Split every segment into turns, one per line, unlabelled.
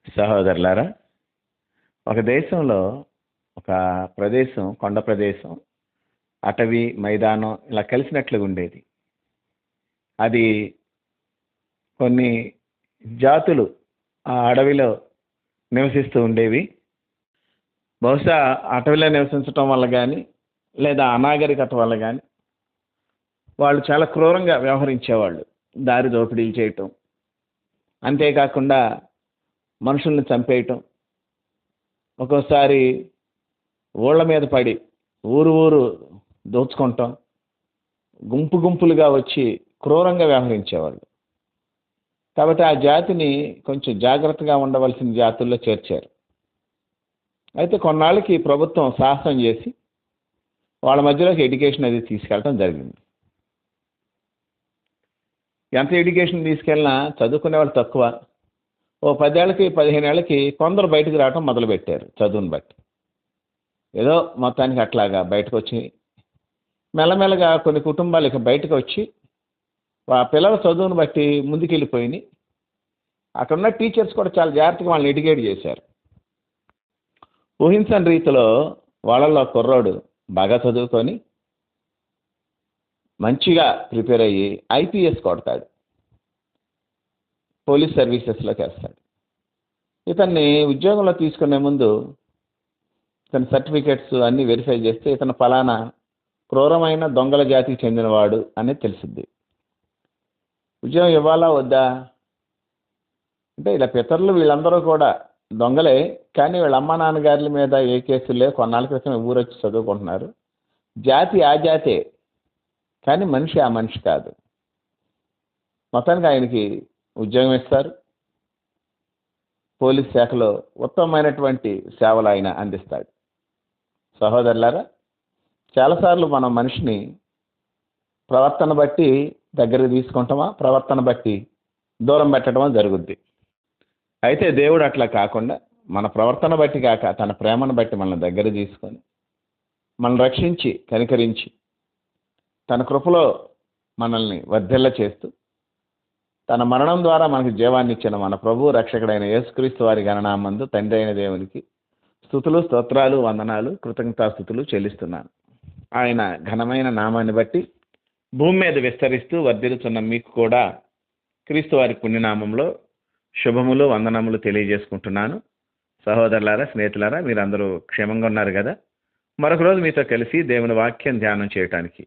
సహోదరులారా, ఒక దేశంలో ఒక ప్రదేశం, కొండ ప్రదేశం, అటవీ, మైదానం ఇలా కలిసినట్లుగా ఉండేది. అది కొన్ని జాతులు ఆ అడవిలో నివసిస్తూ ఉండేవి. బహుశా అటవీలో నివసించటం వల్ల కానీ, లేదా అనాగరికత వల్ల కానీ వాళ్ళు చాలా క్రూరంగా వ్యవహరించేవాళ్ళు. దారి దోపిడీలు చేయటం, అంతేకాకుండా మనుషుల్ని చంపేయటం, ఒక్కోసారి ఊళ్ళ మీద పడి ఊరు ఊరు దోచుకుంటాం, గుంపు గుంపులుగా వచ్చి క్రూరంగా వ్యవహరించేవాళ్ళు. కాబట్టి ఆ జాతిని కొంచెం జాగ్రత్తగా ఉండవలసిన జాతుల్లో చేర్చారు. అయితే కొన్నాళ్ళకి ప్రభుత్వం సాహసం చేసి వాళ్ళ మధ్యలోకి ఎడ్యుకేషన్ అది తీసుకెళ్ళటం జరిగింది. ఎంత ఎడ్యుకేషన్ తీసుకెళ్ళినా చదువుకునే వాళ్ళు తక్కువ. ఓ 10 ఏళ్ళకి 15 ఏళ్ళకి కొందరు బయటకు రావటం మొదలుపెట్టారు చదువుని బట్టి. ఏదో మొత్తానికి అట్లాగా బయటకు వచ్చి మెల్లమెల్లగా కొన్ని కుటుంబాలు ఇక బయటకు వచ్చి ఆ పిల్లల చదువును బట్టి ముందుకెళ్ళిపోయినాయి. అక్కడున్న టీచర్స్ కూడా చాలా జాగ్రత్తగా వాళ్ళని ఎడ్యుకేట్ చేశారు. ఊహించని రీతిలో వాళ్ళల్లో కుర్రోడు బాగా చదువుకొని మంచిగా ప్రిపేర్ అయ్యి ఐపీఎస్ కొడతాడు, పోలీస్ సర్వీసెస్లోకి వేస్తాడు. ఇతన్ని ఉద్యోగంలో తీసుకునే ముందు ఇతని సర్టిఫికేట్స్ అన్నీ వెరిఫై చేస్తే ఇతను ఫలానా క్రూరమైన దొంగల జాతికి చెందినవాడు అనేది తెలిసింది. ఉద్యోగం ఇవ్వాలా వద్దా అంటే, ఇలా పితరులు వీళ్ళందరూ కూడా దొంగలే, కానీ వీళ్ళ అమ్మ నాన్నగారుల మీద ఏ కేసులు లేవు, కొన్నాళ్ళ క్రితం ఊరొచ్చి చదువుకుంటున్నారు. జాతి ఆ జాతే, కానీ మనిషి ఆ మనిషి కాదు. మొత్తానికి ఆయనకి ఉద్యోగం ఇస్తారు. పోలీస్ శాఖలో ఉత్తమమైనటువంటి సేవలు ఆయన అందిస్తాడు. సహోదరులారా, చాలాసార్లు మనం మనిషిని ప్రవర్తన బట్టి దగ్గరికి తీసుకుంటామా, ప్రవర్తన బట్టి దూరం పెట్టడమా జరుగుద్ది. అయితే దేవుడు అట్లా కాకుండా మన ప్రవర్తన బట్టి కాక తన ప్రేమను బట్టి మనల్ని దగ్గర తీసుకొని మనల్ని రక్షించి కనికరించి తన కృపలో మనల్ని వర్ధిల్ల చేస్తూ తన మరణం ద్వారా మనకు జీవాన్ని ఇచ్చిన మన ప్రభు రక్షకుడైన యేసుక్రీస్తు వారి గణనామందు తండ్రి అయిన దేవునికి స్తుతులు, స్తోత్రాలు, వందనాలు, కృతజ్ఞతాస్తుతులు చెల్లిస్తున్నాను. ఆయన ఘనమైన నామాన్ని బట్టి భూమి మీద విస్తరిస్తూ వర్ధిల్లుతున్న మీకు కూడా క్రీస్తు వారి పుణ్యనామంలో శుభములు, వందనములు తెలియజేసుకుంటున్నాను. సహోదరులారా, స్నేహితులారా, మీరందరూ క్షేమంగా ఉన్నారు కదా? మరొక రోజు మీతో కలిసి దేవుని వాక్యం ధ్యానం చేయటానికి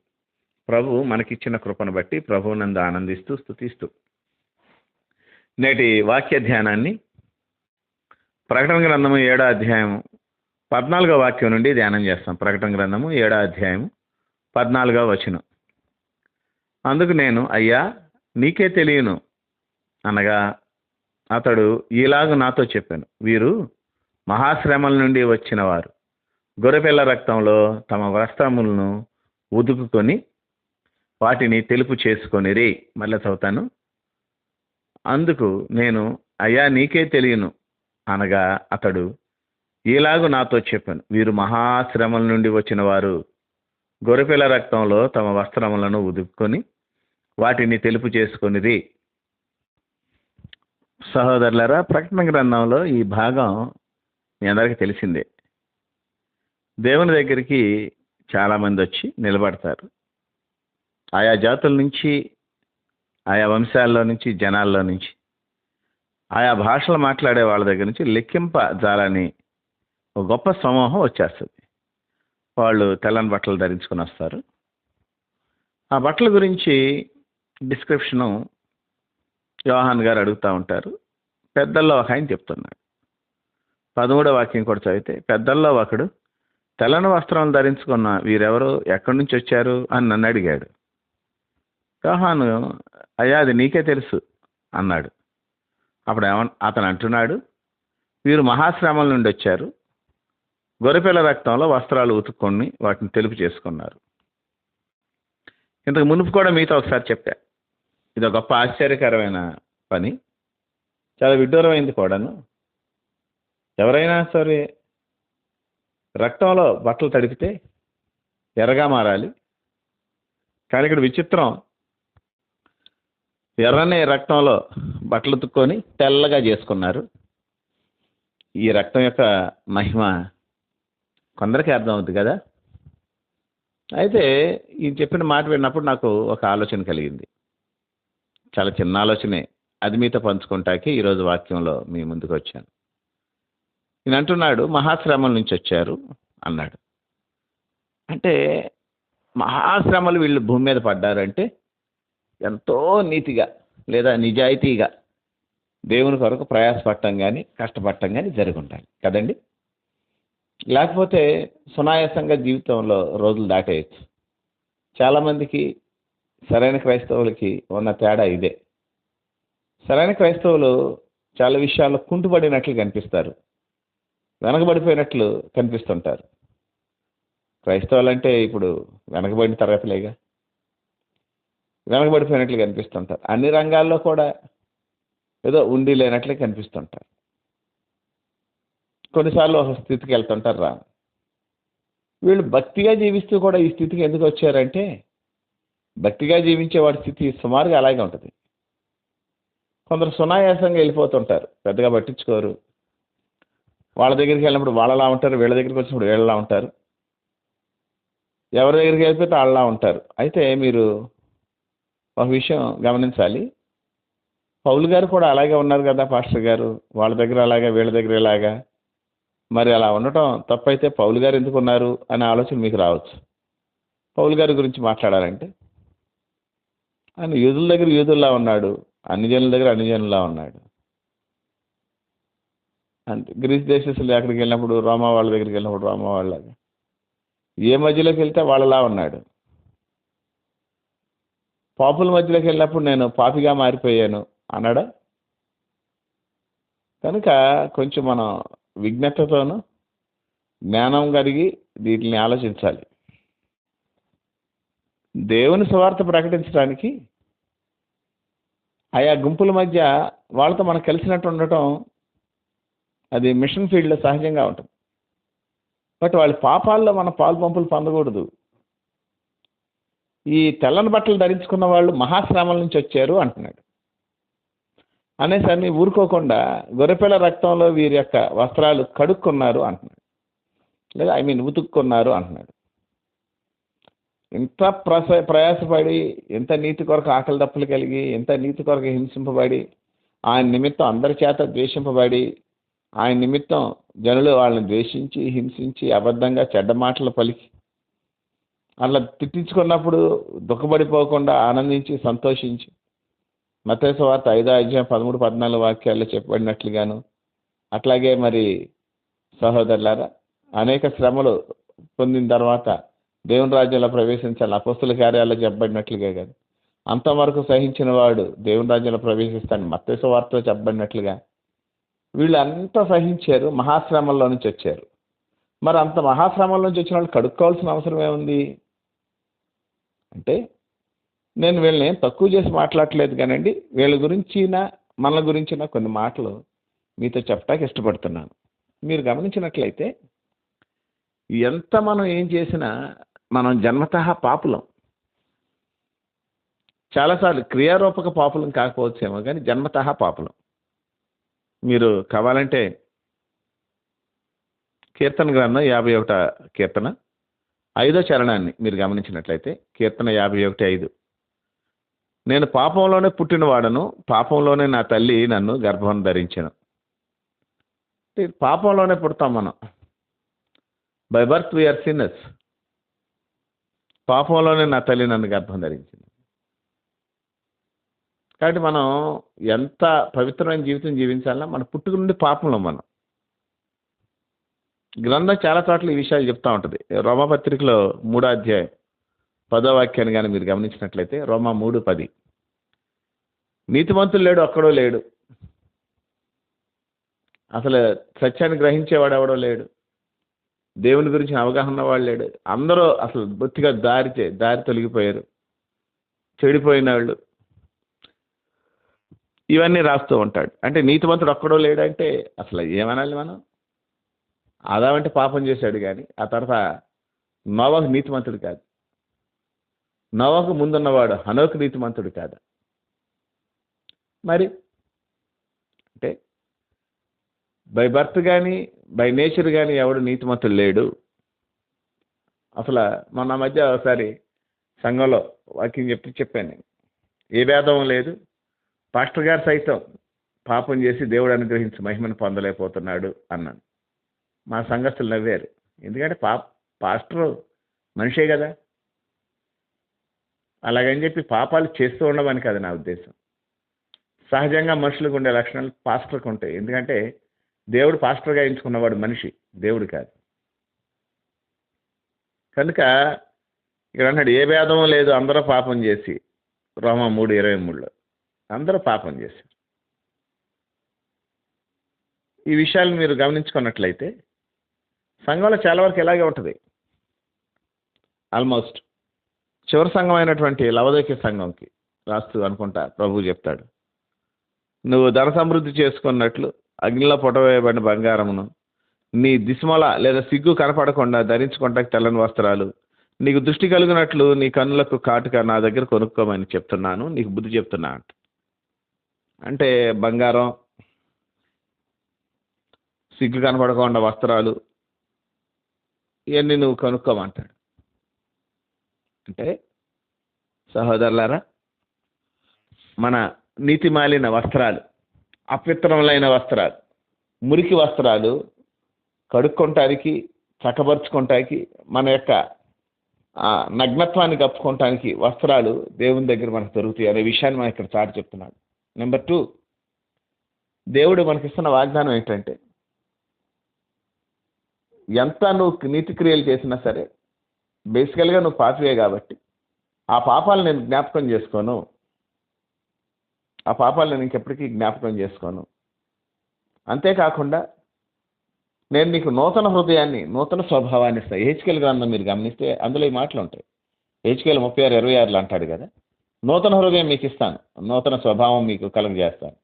ప్రభు మనకిచ్చిన కృపను బట్టి ప్రభువునందు ఆనందిస్తూ స్తుతిస్తూ నేటి వాక్య ధ్యానాన్ని ప్రకటన గ్రంథము 7వ అధ్యాయం 14వ వాక్యం నుండి ధ్యానం చేస్తాం. ప్రకటన గ్రంథము 7వ అధ్యాయం 14వ వచనం. అందుకు నేను, అయ్యా నీకే తెలియను అనగా అతడు ఈలాగు నాతో చెప్పాను, వీరు మహాశ్రమల నుండి వచ్చిన వారు, గొర్రెపిల్ల రక్తంలో తమ వస్త్రములను ఉదుకుకొని వాటిని తెలుపు చేసుకొనిరి. మళ్ళీ చదువుతాను. అందుకు నేను, అయ్యా నీకే తెలియను అనగా అతడు ఈలాగు నాతో చెప్పాను, వీరు మహాశ్రమల నుండి వచ్చిన వారు, గొర్రెపిల్ల రక్తంలో తమ వస్త్రములను ఉదుక్కొని వాటిని తెలుపు చేసుకొనిరి. సహోదరులారా, ప్రకటన గ్రంథంలో ఈ భాగం మీ అందరికీ తెలిసిందే. దేవుని దగ్గరికి చాలామంది వచ్చి నిలబడతారు. ఆయా జాతుల నుంచి, ఆయా వంశాల్లో నుంచి, జనాల్లో నుంచి, ఆయా భాషలు మాట్లాడే వాళ్ళ దగ్గర నుంచి లెక్కింపజాలని ఒక గొప్ప సమూహం వచ్చేస్తుంది. వాళ్ళు తెల్లని బట్టలు ధరించుకొని వస్తారు. ఆ బట్టల గురించి డిస్క్రిప్షను యోహాన్ గారు అడుగుతూ ఉంటారు. పెద్దల్లో ఒక ఆయన చెప్తున్నాడు. 13వ వాక్యం కూడా చదివితే, పెద్దల్లో ఒకడు తెల్లని వస్త్రం ధరించుకున్న వీరెవరు, ఎక్కడి నుంచి వచ్చారు అని నన్ను అడిగాడు. యోహాను, అయ్యా అది నీకే తెలుసు అన్నాడు. అప్పుడు అతను అంటున్నాడు, వీరు మహాశ్రమల నుండి వచ్చారు, గొర్రెపిల్ల రక్తంలో వస్త్రాలు ఉతుక్కొని వాటిని తెలుపు చేసుకున్నారు. ఇంతకు మునుపు కూడా మీతో ఒకసారి చెప్పా, ఇది గొప్ప ఆశ్చర్యకరమైన పని, చాలా విడ్డూరమైంది కూడాను. ఎవరైనా సరే రక్తంలో బట్టలు తడిపితే ఎర్రగా మారాలి. కానీ ఇక్కడ విచిత్రం, ఎర్రని రక్తంలో బట్టలు ఉతుక్కొని తెల్లగా చేసుకున్నారు. ఈ రక్తం యొక్క మహిమ కొందరికీ అర్థమవుతుంది కదా. అయితే ఈ చెప్పిన మాట విన్నప్పుడు నాకు ఒక ఆలోచన కలిగింది. చాలా చిన్న ఆలోచనే, అది మీతో పంచుకుంటాకి ఈరోజు వాక్యంలో మీ ముందుకు వచ్చాను. ఈయన అంటున్నాడు, మహాశ్రమల నుంచి వచ్చారు అన్నాడు. అంటే మహాశ్రమలు వీళ్ళు భూమి మీద పడ్డారంటే ఎంతో నీతిగా లేదా నిజాయితీగా దేవుని కొరకు ప్రయాసపడటం కానీ కష్టపడటం కానీ జరిగి ఉండాలి కదండి. లేకపోతే సునాయాసంగా జీవితంలో రోజులు దాటేయచ్చు. చాలామందికి సరైన క్రైస్తవులకి ఉన్న తేడా ఇదే. సరైన క్రైస్తవులు చాలా విషయాల్లో కుంటుపడినట్లు కనిపిస్తారు, వెనకబడిపోయినట్లు కనిపిస్తుంటారు. క్రైస్తవులు అంటే ఇప్పుడు వెనకబడిన తరగతిలేగా, వెనకబడిపోయినట్లు కనిపిస్తుంటారు. అన్ని రంగాల్లో కూడా ఏదో ఉండి లేనట్లే కనిపిస్తుంటారు. కొన్నిసార్లు ఒక స్థితికి వెళ్తుంటారు రా. వీళ్ళు భక్తిగా జీవిస్తూ కూడా ఈ స్థితికి ఎందుకు వచ్చారంటే, భక్తిగా జీవించే వాడి స్థితి సుమారుగా అలాగే ఉంటుంది. కొందరు సునాయాసంగా వెళ్ళిపోతుంటారు, పెద్దగా పట్టించుకోరు. వాళ్ళ దగ్గరికి వెళ్ళినప్పుడు వాళ్ళలా ఉంటారు, వీళ్ళ దగ్గరికి వచ్చినప్పుడు వీళ్ళలా ఉంటారు, ఎవరి దగ్గరికి వెళ్ళిపోతే వాళ్ళలా ఉంటారు. అయితే మీరు ఒక విషయం గమనించాలి. పౌలు గారు కూడా అలాగే ఉన్నారు కదా పాస్టర్ గారు, వాళ్ళ దగ్గర అలాగా వీళ్ళ దగ్గర ఇలాగా. మరి అలా ఉండటం తప్పైతే పౌలు గారు ఎందుకు ఉన్నారు అనే ఆలోచన మీకు రావచ్చు. పౌలు గారి గురించి మాట్లాడాలంటే ఆయన యూదుల దగ్గర యూదుల్లా ఉన్నాడు, అన్ని జనుల దగ్గర అన్ని జనుల్లా ఉన్నాడు. అంటే గ్రీస్ దేశస్తులు ఎక్కడికి వెళ్ళినప్పుడు రోమా వాళ్ళ దగ్గరికి వెళ్ళినప్పుడు రోమా వాళ్ళలాగా, ఏ మధ్యలోకి వెళ్తే వాళ్ళలా ఉన్నాడు. పాపుల మధ్యలోకి వెళ్ళినప్పుడు నేను పాపిగా మారిపోయాను అన్నాడా? కనుక కొంచెం మనం విజ్ఞతతోనూ జ్ఞానం కలిగి వీటిని ఆలోచించాలి. దేవుని సువార్త ప్రకటించడానికి ఆయా గుంపుల మధ్య వాళ్ళతో మనం కలిసినట్టు ఉండటం అది మిషన్ ఫీల్డ్లో సహజంగా ఉంటుంది. బట్ వాళ్ళ పాపాల్లో మన పాలు పంపులు పొందకూడదు. ఈ తెల్లని బట్టలు ధరించుకున్న వాళ్ళు మహాశ్రమల నుంచి వచ్చారు అంటున్నాడు. అనేసరికి ఊరుకోకుండా గొర్రెపిల్ల రక్తంలో వీరి యొక్క వస్త్రాలు కడుక్కున్నారు అంటున్నాడు, లేదా ఉతుక్కున్నారు అంటున్నాడు. ఎంత ప్రయాసపడి, ఎంత నీతి కొరకు ఆకలి దప్పులు కలిగి, ఎంత నీతి కొరకు హింసింపబడి, ఆయన నిమిత్తం అందరి చేత ద్వేషింపబడి, ఆయన నిమిత్తం జనులు వాళ్ళని ద్వేషించి హింసించి అబద్ధంగా చెడ్డ మాటలు పలికి అట్లా తిట్టించుకున్నప్పుడు దుఃఖపడిపోకుండా ఆనందించి సంతోషించి మత్తయి సువార్త 5:13-14 వాక్యాల్లో చెప్పబడినట్లుగాను, అట్లాగే మరి సహోదరులారా అనేక శ్రమలు పొందిన తర్వాత దేవుని రాజ్యంలో ప్రవేశించాలి అపొస్తలుల కార్యాల్లో చెప్పబడినట్లుగా కాదు, అంతవరకు సహించిన వాడు దేవుని రాజ్యంలో ప్రవేశిస్తాడు మత్తయి సువార్తలో చెప్పబడినట్లుగా వీళ్ళు అంతా సహించారు, మహాశ్రమంలో నుంచి వచ్చారు. మరి అంత మహాశ్రమంలో నుంచి వచ్చిన వాళ్ళు కడుక్కోవాల్సిన అవసరం ఏముంది అంటే, నేను వీళ్ళని తక్కువ చేసి మాట్లాడట్లేదు కానండి, వీళ్ళ గురించిన మన గురించిన కొన్ని మాటలు మీతో చెప్పడానికి ఇష్టపడుతున్నాను. మీరు గమనించినట్లయితే ఎంత మనం ఏం చేసినా మనం జన్మతః పాపులం. చాలాసార్లు క్రియారూపక పాపులం కాకపోవచ్చేమో కానీ జన్మతః పాపులం. మీరు కావాలంటే కీర్తన గ్రంథం 51 కీర్తన 5వ చరణాన్ని మీరు గమనించినట్లయితే, కీర్తన 51:5, నేను పాపంలోనే పుట్టినవాడను, పాపంలోనే నా తల్లి నన్ను గర్భం ధరించెను. పాపంలోనే పుడతాం మనం. By birth we are sinners. పాపంలోనే నా తల్లి నన్ను గర్భం ధరించింది. కాబట్టి మనం ఎంత పవిత్రమైన జీవితం జీవించాలన్నా మన పుట్టుక నుండి పాపంలో మనం. గ్రంథం చాలా చోట్ల ఈ విషయాలు చెప్తా ఉంటుంది. రోమాపత్రికలో 3వ అధ్యాయం 10వ వాక్యాన్ని కానీ మీరు గమనించినట్లయితే, రోమా 3:10, నీతిమంతులు లేడు, ఒక్కడో లేడు, అసలు సత్యాన్ని గ్రహించేవాడు ఎవడో లేడు, దేవుని గురించి అవగాహన ఉన్నవాడు లేడు, అందరూ అసలు బొత్తిగా దారి తొలగిపోయారు, చెడిపోయిన వాళ్ళు, ఇవన్నీ రాస్తూ ఉంటాడు. అంటే నీతిమంతుడు ఒక్కడో లేడంటే అసలు ఏమనాలి మనం? ఆదామంటే పాపం చేశాడు కానీ ఆ తర్వాత నోవహు నీతిమంతుడు కాదు, నోవహుకు ముందున్నవాడు హనోకు నీతిమంతుడు కాదు. మరి అంటే బై బర్త్ కానీ బై నేచర్ కానీ ఎవడు నీతిమంతుడు లేడు. అసలు మొన్న మధ్య ఒకసారి సంఘంలో వాకింగ్ చెప్పాను నేను. ఏ భేదం లేదు, పాస్టర్ గారు సైతం పాపం చేసి దేవుడు అనుగ్రహించి మహిమను పొందలేకపోతున్నాడు అన్నాను. మా సంఘస్థులు నవ్వారు. ఎందుకంటే పాస్టర్ మనిషే కదా, అలాగని చెప్పి పాపాలు చేస్తూ ఉండమని కాదు నా ఉద్దేశం. సహజంగా మనుషులకు ఉండే లక్షణాలు పాస్టర్కి ఉంటాయి. ఎందుకంటే దేవుడు పాస్టర్గా ఎంచుకున్నవాడు మనిషి, దేవుడు కాదు. కనుక ఇక్కడ అన్నాడు ఏ భేదం లేదు, అందరూ పాపం చేసి, రోమా 3:23లో అందరూ పాపం చేశారు. ఈ విషయాలు మీరు గమనించుకున్నట్లయితే సంఘంలో చాలా వరకు ఇలాగే ఉంటుంది. ఆల్మోస్ట్ చివరి సంఘం అయినటువంటి లవదోక్య సంఘంకి రాస్తూ అనుకుంటా ప్రభువు చెప్తాడు, నువ్వు ధన సమృద్ధి చేసుకున్నట్లు అగ్నిలో పొటవేయబడిన బంగారమును, నీ దిశమల లేదా సిగ్గు కనపడకుండా ధరించుకుంటానికి తెల్లని వస్త్రాలు, నీకు దృష్టి కలిగినట్లు నీ కన్నులకు కాటుక నా దగ్గర కొనుక్కోమని చెప్తున్నాను, నీకు బుద్ధి చెప్తున్నా అంటే బంగారం, సిగ్గు కనపడకుండా వస్త్రాలు, ఇవన్నీ నువ్వు కొనుక్కోమంటాడు. అంటే సహోదరులారా, మన నీతి మాలిన వస్త్రాలు, అపవిత్రములైన వస్త్రాలు, మురికి వస్త్రాలు కడుక్కోవటానికి, చక్కపరుచుకోవటానికి, మన యొక్క నగ్నత్వాన్ని కప్పుకోవటానికి వస్త్రాలు దేవుని దగ్గర మనకు దొరుకుతాయి అనే విషయాన్ని మనం ఇక్కడ చాటి చెప్తున్నాడు. నెంబర్ 2, దేవుడు మనకిస్తున్న వాగ్దానం ఏంటంటే ఎంత నువ్వు నీతి క్రియలు చేసినా సరే బేసికల్గా నువ్వు పాపివే కాబట్టి ఆ పాపాలు నేను జ్ఞాపకం చేసుకోను, ఆ పాపాలు నేను ఇంకెప్పటికీ జ్ఞాపకం చేసుకోను. అంతేకాకుండా నేను నీకు నూతన హృదయాన్ని, నూతన స్వభావాన్ని ఇస్తాను. హెచ్కేల్ గ్రంథం మీరు గమనిస్తే అందులో ఈ మాటలు ఉంటాయి. హెచ్కేల్ 36:26 అంటాడు కదా, నూతన హృదయం మీకు ఇస్తాను, నూతన స్వభావం మీకు కలుగజేస్తాను,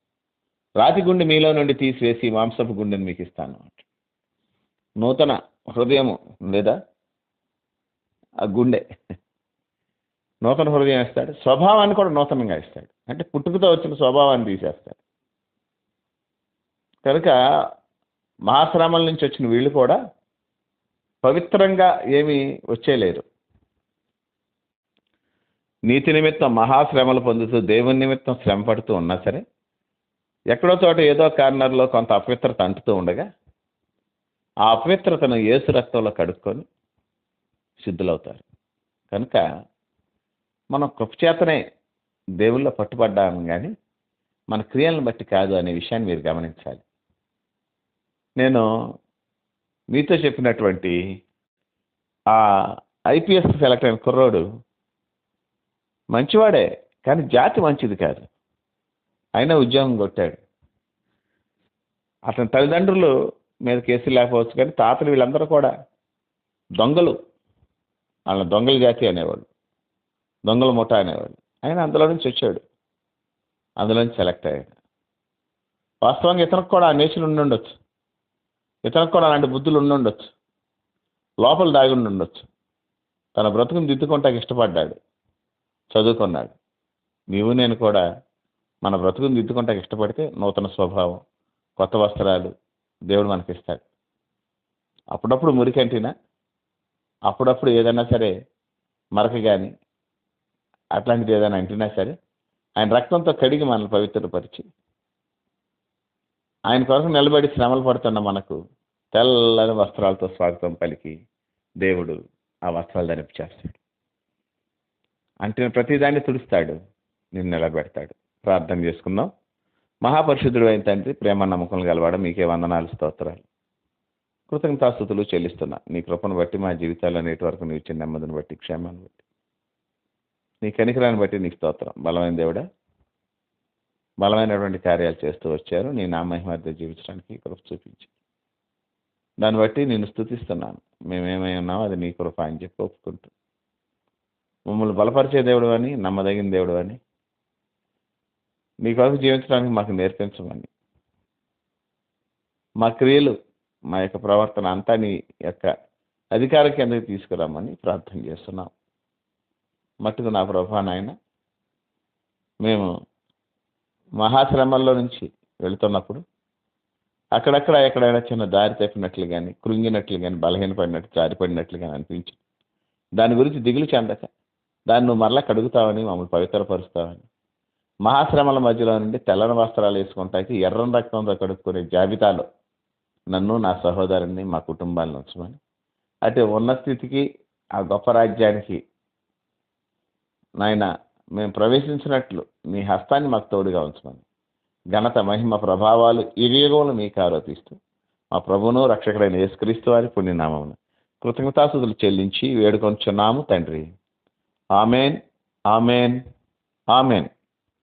రాతి గుండె మీలో నుండి తీసివేసి మాంసపు గుండెని మీకు ఇస్తాను. నూతన హృదయము లేదా ఆ గుండె, నూతన హృదయం ఇస్తాడు, స్వభావాన్ని కూడా నూతనంగా ఇస్తాడు. అంటే పుట్టుకతో వచ్చిన స్వభావాన్ని తీసేస్తాడు. కనుక మహాశ్రమల నుంచి వచ్చిన వీళ్ళు కూడా పవిత్రంగా ఏమీ వచ్చేలేరు. నీతి నిమిత్తం మహాశ్రమలు పొందుతూ దేవుని నిమిత్తం శ్రమ పడుతూ ఉన్నా సరే ఎక్కడో చోట ఏదో కార్నర్లో కొంత అపవిత్రత అంటుతూ ఉండగా ఆ అపవిత్రతను యేసు రక్తంలో కడుక్కొని శుద్ధులవుతారు. కనుక మనం కృపచేతనే దేవుళ్ళో పట్టుబడ్డాము కానీ మన క్రియలను బట్టి కాదు అనే విషయాన్ని మీరు గమనించాలి. నేను మీతో చెప్పినటువంటి ఆ ఐపీఎస్ సెలెక్ట్ అయిన కుర్రోడు మంచివాడే, కానీ జాతి మంచిది కాదు, అయినా ఉద్యోగం కొట్టాడు. అతని తల్లిదండ్రులు మీద కేసులు లేకపోవచ్చు, కానీ తాతలు వీళ్ళందరూ కూడా దొంగలు, వాళ్ళ దొంగల జాతి అనేవాళ్ళు, దొంగల ముఠా అనేవాళ్ళు. ఆయన అందులో నుంచి వచ్చాడు, అందులో నుంచి సెలెక్ట్ అయ్యాడు. వాస్తవంగా ఇతనికి కూడా ఆ నేచర్ ఉండుండొచ్చు, ఇతనికి కూడా అలాంటి బుద్ధులు ఉండుండొచ్చు, లోపల దాగి ఉండుండొచ్చు. తన బ్రతుకుని దిద్దుకుంటానికి ఇష్టపడ్డాడు, చదువుకున్నాడు. నీవు నేను కూడా మన బ్రతుకుని దిద్దుకుంటానికి ఇష్టపడితే నూతన స్వభావం, కొత్త వస్త్రాలు దేవుడు మనకిస్తాడు. అప్పుడప్పుడు మురికంటినా, అప్పుడప్పుడు ఏదైనా సరే మరక కానీ అట్లాంటిది ఏదైనా అంటినా సరే ఆయన రక్తంతో కడిగి మనల్ని పవిత్రపరిచి ఆయన కొరకు నిలబడి శ్రమలు పడుతున్న మనకు తెల్లని వస్త్రాలతో స్వాగతం పలికి దేవుడు ఆ వస్త్రాలు ధరింప చేస్తాడు. అంటిన ప్రతిదాన్ని తుడుస్తాడు, నిన్ను నిలబెడతాడు. ప్రార్థన చేసుకుందాం. మహాపరిశుద్ధుడు అయిన తండ్రి, ప్రేమ నమ్మకం గలవాడ, మీకే వందనాలు, స్తోత్రాలు, కృతజ్ఞతాస్తుతులు చెల్లిస్తున్నా. నీ కృపను బట్టి మా జీవితాల్లో నేటి వరకు నీ ఇచ్చిన నెమ్మదిని బట్టి, క్షేమాన్ని బట్టి, నీ కనికరాన్ని బట్టి నీకు స్తోత్రం. బలమైన దేవుడా, బలమైనటువంటి కార్యాలు చేస్తూ వచ్చారు. నీ నా మహిమార్థ జీవించడానికి కృప చూపించి దాన్ని బట్టి నేను స్తుతిస్తున్నాను. మేమేమై ఉన్నామో అది నీ కృప అని చెప్పి ఒప్పుకుంటూ మమ్మల్ని బలపరిచే దేవుడు అని, నమ్మదగిన దేవుడు అని, నీ కొరకు జీవించడానికి మాకు నేర్పించమని, మా క్రియలు, మా యొక్క ప్రవర్తన అంతా నీ యొక్క అధికార కిందకి తీసుకురామని ప్రార్థన చేస్తున్నాం. మట్టుకు నా ప్రభా నాయన, మేము మహాశ్రమల్లో నుంచి వెళుతున్నప్పుడు అక్కడక్కడ ఎక్కడైనా చిన్న దారి తప్పినట్లు కానీ, కృంగినట్లు కానీ, బలహీనపడినట్లు, జారిపడినట్లు కానీ అనిపించి దాని గురించి దిగులు చెందక దాన్ని నువ్వు మరలా కడుగుతావని, మమ్మల్ని పవిత్రపరుస్తావని, మహాశ్రమల మధ్యలో నుండి తెల్లని వస్త్రాలు వేసుకుంటాకి ఎర్రని రక్తంతో కడుక్కునే జాబితాలో నన్ను, నా సహోదరుని, మా కుటుంబాలను ఉంచమని, అటు ఉన్నత స్థితికి, ఆ గొప్ప రాజ్యానికి నాయన మేము ప్రవేశించినట్లు నీ హస్తాన్ని మాకు తోడుగా ఉంచమని, ఘనత, మహిమ, ప్రభావాలు యుగయుగములు మీకు ఆరోపిస్తూ మా ప్రభువును రక్షకుడైన యేసుక్రీస్తు వారి పుణ్యనామమున కృతజ్ఞతాస్తుతులు చెల్లించి వేడుకొంచున్నాము తండ్రి. Amen, amen, amen.